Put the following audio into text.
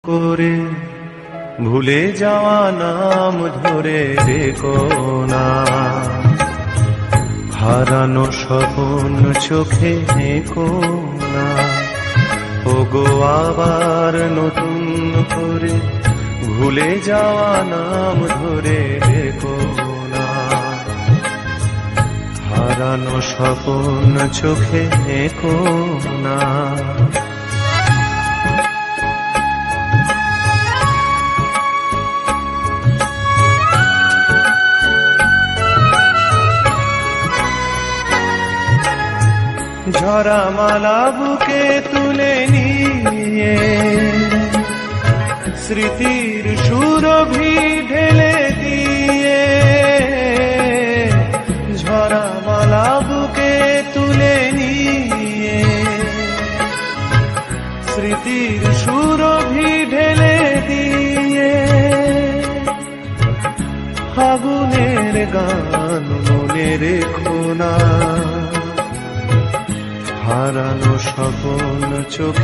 করে ভুলে যাওয়া নাম ধরে রেখো না, হারানো স্বপ্ন চোখে নেকো না। ওগো আবার নতুন করে ভুলে যাওয়া নাম ধরে রেখো না, হারানো স্বপ্ন চোখে নেকো না। ঝরা মালা বুকে তুলে নিয়ে স্মৃতির সুরভি ঢেলে দিয়ে, ঝরা মালা বুকে তুলে নিয়ে স্মৃতির সুরভি ঢেলে দিয়ে, ফাগুনের গান মনে রেখো না, হারানো স্বপ্ন চোখে